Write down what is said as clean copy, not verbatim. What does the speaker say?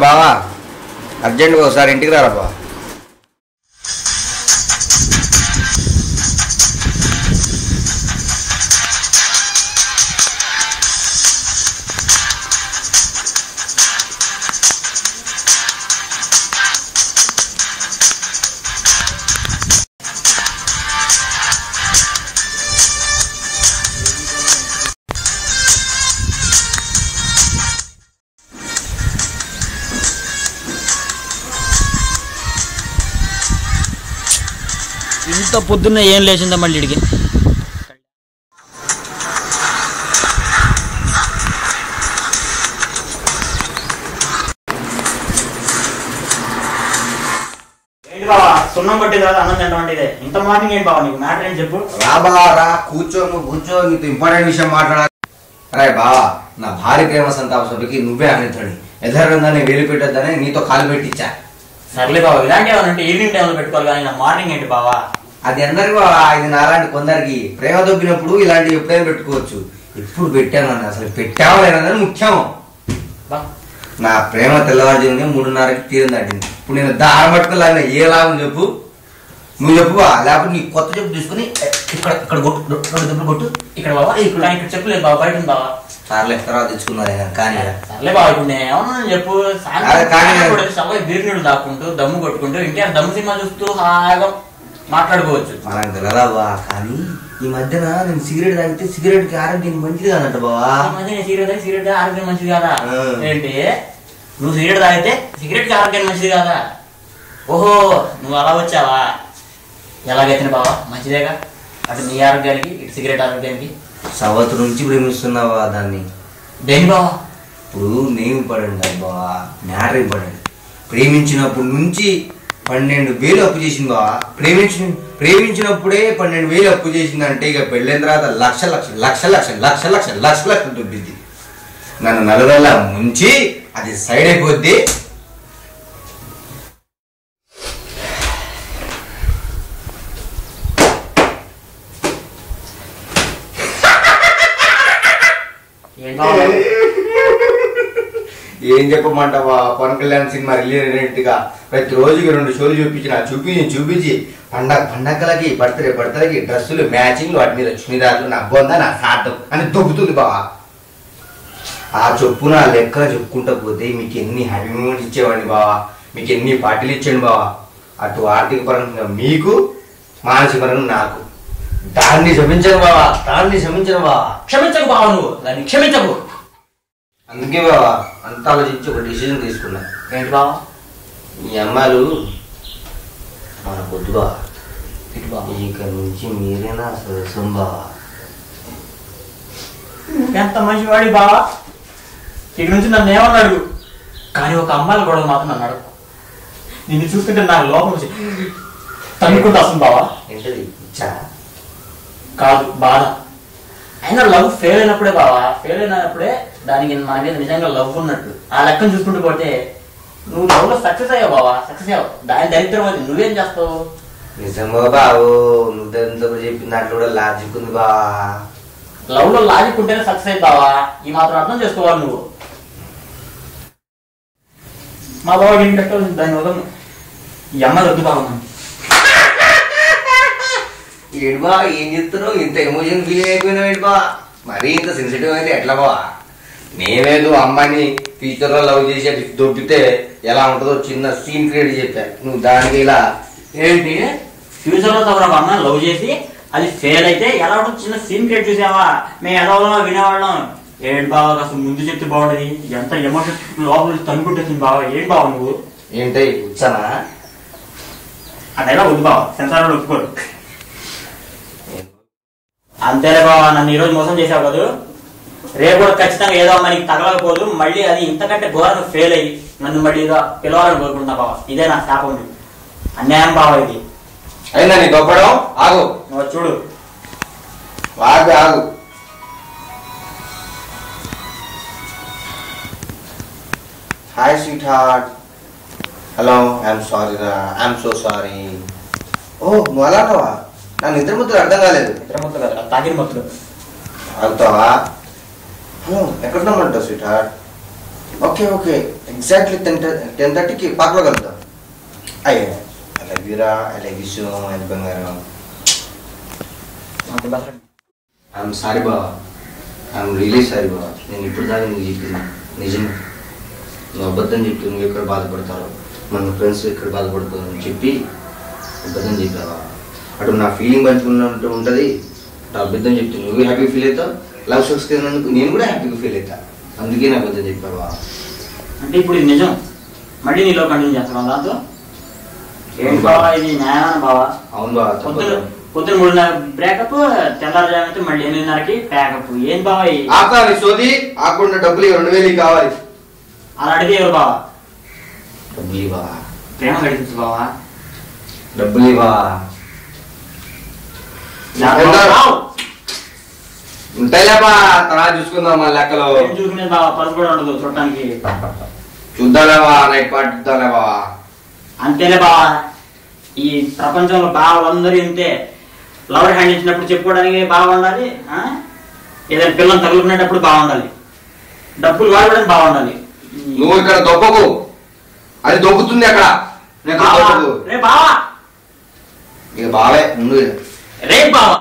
బావా అర్జెంటుగా ఒకసారి ఇంటికి రారా బావ. ఇంత పొద్దున్న ఏం లేచిందా మళ్ళీ ఇడికి? ఏంటి బావా సున్నం కొట్టి తర్వాత అన్నం తింటామంటే ఇదే ఇంత మార్నింగ్ ఏంటి బావా నీకు మ్యాటర్ ఏంటి చెప్పు. రా బావా రా, కూర్చో నీతో ఇంపార్టెంట్ విషయం మాట్లాడాలి. అరే బావా, నా భార్య ప్రేమ సంతాప సభకి నువ్వే అనితోడి ఎదరగానే వేలు పెట్టొద్దని నీతో కాలు పెట్టించా. సర్లే బావా, ఇలాంటి ఏమన్నా ఈవినింగ్ టైంలో పెట్టుకోవాలి కానీ నా మార్నింగ్ ఏంటి బావా? అది అందరికి ఇది నాలాంటి కొందరికి ప్రేమ దొబ్బినప్పుడు ఇలాంటివి ఎప్పుడైనా పెట్టుకోవచ్చు. ఇప్పుడు పెట్టాను అసలు పెట్టావా లేదన్నది ముఖ్యం. నా ప్రేమ తెల్లవారుజామునే 3:30కి తీరం దాటింది. ఇప్పుడు నేను దారం పట్టుకోలేను, ఏ లాభం చెప్పు? నువ్వు చెప్పువా, లేకపోతే నీ కొత్త చెప్పు తీసుకుని ఇక్కడ ఇక్కడ కొట్టు, 2 దెబ్బలు కొట్టు. ఇక్కడ బావా ఇక్కడ చెప్పలేదు బావా, బయట ఉంది బావా. సార్లే తర్వాత తెచ్చుకున్నారు కానీ. సర్లే బావా, ఇప్పుడు నేను ఏమన్నా చెప్పు. బీర్ నీళ్ళు దాక్కుంటూ దమ్ము కొట్టుకుంటూ ఇంకే దమ్ము సినిమా చూస్తూ హాయిగా మాట్లాడుకోవచ్చు. మనకు తెలియదా బా, కానీ ఈ మధ్యన నేను సిగరెట్ తాగితే సిగరెట్ కి ఆరోగ్యం మంచిది కాదంట బావా. సిగరెట్ ఆరోగ్యం మంచిది కాదా? ఏంటి నువ్వు సిగరెట్ తాగితే సిగరెట్ కి ఆరోగ్యం మంచిది కాదా? ఓహో నువ్వు అలా వచ్చావా? ఎలాగైతే బావా మంచిదేగా, అటు నీ ఆరోగ్యానికి ఇటు సిగరెట్ ఆరోగ్యానికి. సంవత్సరం నుంచి ప్రేమిస్తున్నావా దాన్ని? దేని బావా? ఇప్పుడు నేను ఇంపార్టెంట్ కాదు బావా, మ్యాటర్ ఇంపార్టెంట్. ప్రేమించినప్పటి నుంచి 12,000 అప్పు చేసింది బావా. ప్రేమించినప్పుడే 12,000 అప్పు చేసిందంటే ఇక పెళ్ళైన తర్వాత లక్షలు దుబ్బిద్ది. నన్ను నలుగురలా ముంచి అది సైడ్ అయిపోద్ది. ఏం చెప్పమంటావా, పవన్ కళ్యాణ్ సినిమా రిలీజ్ గా ప్రతి రోజుకి 2 షోలు చూపించి పండగలకి బర్త్డేకి డ్రెస్సులు మ్యాచింగ్లు, వాటి మీద చునిదారులు, నా బొంద నా సార్థం అని దొబ్బుతుంది బావా. ఆ చొప్పున లెక్క చెప్పుకుంటా పోతే మీకు ఎన్ని హ్యాపీ మూమెంట్స్ ఇచ్చేవాడిని బావా, మీకు ఎన్ని పార్టీలు ఇచ్చాను బావా. అటు ఆర్థిక పరంగా మీకు, మానసిక పరంగా నాకు. దాన్ని క్షమించను బావా. క్షమించకు బావా, నువ్వు దాన్ని క్షమించకు. అందుకే బావా అంత ఆలోచించి ఒక డిసిజన్ తీసుకున్నా. ఏంటి బావా? ఈ అమ్మాయిలు మన పొద్దు బావా. ఇక నుంచి మీరేనా సరసం బావా. ఎంత మంచివాడి బావా, ఇక నుంచి నన్ను ఏమన్నాడు కానీ ఒక అమ్మాయిల గొడవ మాత్రం నన్ను అడుగు. నిన్ను చూస్తుంటే నాకు లోపం వచ్చి తన్నుకుంటూ వస్తుంది బావా. ఏంటది ఇచ్చా కాదు బాధ. అయినా లవ్ ఫెయిల్ అయినప్పుడే దానికి మన మీద నిజంగా లవ్ ఉన్నట్టు. ఆ లెక్కను చూసుకుంటూ పోతే నువ్వు లవ్ లో సక్సెస్ అయ్యావు బావా, సక్సెస్ అయ్యావు. దాని దరిద్రం అది. నువ్వేం చేస్తావు? నిజంగా బావు, నువ్వు చెప్పిన దాంట్లో కూడా లాజిక్ ఉంది బావా. లవ్ లో లాజిక్ ఉంటేనే సక్సెస్ అయ్యి బావా, ఈ మాత్రం అర్థం చేసుకోవాలి నువ్వు. మా బావ ఏం పెట్టాలి దాని వల్ల ఈ అమ్మాయి వద్దు బావ. ఏడు బా ఏం చెప్తున్నావు, ఇంత ఎమోషన్ ఫీల్ అయిపోయినావు ఏంటి బా? మరీ ఇంత సెన్సిటివ్ అయితే ఎట్లా బా? నేనేదో అమ్మాయిని ఫ్యూచర్ లో లవ్ చేసి అది దొబ్బితే ఎలా ఉంటుందో చిన్న సీన్ క్రియేట్ చెప్పా. నువ్వు దానికి ఇలా ఏంటి ఫ్యూచర్ లో తమ అమ్మాయిని లవ్ చేసి అది ఫెయిల్ అయితే ఎలా ఉంటుంది చిన్న సీన్ క్రియేట్ చూసావా? మేము ఎదవలో వినేవాళ్ళం. ఏంటి బావ అసలు ముందు చెప్తే బాగుండదు. ఎంత ఎమోషన్ లోపల తనుకుంటుంది బావ. ఏంటి బావ నువ్వు? ఏంటి వచ్చానా? అదైనా వద్దు బావ, సెన్సార్ ఒప్పుకోరు. అంతేలే బావా, నన్ను ఈరోజు మోసం చేసావు కదా, రేపు కూడా ఖచ్చితంగా ఏదో మనకి తగలకపోదు. మళ్ళీ అది ఇంతకంటే ఘోరంగా ఫెయిల్ అయ్యి నన్ను మళ్ళీ ఏదో పిలవాలని కోరుకుంటున్నా బావా. ఇదే నా శాపం. అన్యాయం బావా ఇది. అయినా నీ గొప్పడం ఆగు. నువ్వు చూడు ఆగు. Hi sweetheart. Hello, I'm so sorry. ఓ నువ్వు అలా అన్నావా? నా నిద్ర ముద్దులు అర్థం కాలేదు. నిద్ర ముద్దు కదా, తాగిన ముద్దులు. ఆగుతావా? హలో, ఎక్కడున్నామంటావు sweetheart? Okay okay exactly 10:30కి పార్క్లో కలుద్దాం. అయ్యా ఐ లవ్ యూరా, I love you so much బంగారం. ఐఎమ్ సారీ బావా, ఐఎమ్ రియలీ సారీ బావా. నేను ఇప్పుడు దాకా నీకు చెప్పింది నిజం. నువ్వు అబద్ధం చెప్పి నువ్వు ఎక్కడ బాధపడతావు, మన ఫ్రెండ్స్ ఎక్కడ బాధపడతావు అని చెప్పి అబద్ధం చెప్పావా. అటు నా ఫీలింగ్ పంచుకున్నట్టు ఉంటుంది. అబద్ధం చెప్తే నువ్వు హ్యాపీ ఫీల్ అవుతావు, లవ్ సక్సెస్ అయినందుకు నేను కూడా హ్యాపీగా ఫీల్ అవుతా. అందుకే నా అబద్ధం చెప్పావా. అంటే ఇప్పుడు ఇది నిజం, మళ్ళీ నీలో కంటిన్యూ చేస్తాను దాంతో. ఏంటి బావా ఇది న్యాయమా బావా? అవును బావా. పొద్దున 3:30 బ్రేకప్, తెల్లారుజామంటే మళ్ళీ 8:30కి ప్యాకప్. ఏం బావా ఆకాలి సోది ఆకుండా డబ్బులు 2,000 కావాలి. అలా అడిగితే ఎవరు బావా? డబ్బులు ఇవ్వవా? ప్రేమ గడిపించు బావా. డబ్బులు ఇవ్వవా? ఉంటాయిలేబా, తర్వాత చూసుకుందాం మా లెక్కలో. చూసుకునే బావా, పరుసు కూడా ఉండదు చూడటానికి. చూద్దాలేవా, నైట్ పార్టీ చూద్దాలేవా. అంతేలే బావా, ఈ ప్రపంచంలో బావలందరూ ఇంతే. లవర్ హ్యాండ్ ఇచ్చినప్పుడు చెప్పుకోవడానికి బాగుండాలి, ఏదైనా పిల్లలు తగులుకునేటప్పుడు బాగుండాలి, డబ్బులు వాడడానికి బాగుండాలి. నువ్వు ఇక్కడ దొబ్బకు, అది దొబ్బుతుంది అక్కడ. రే బావా, ఇక బావే ముందు రే బావా.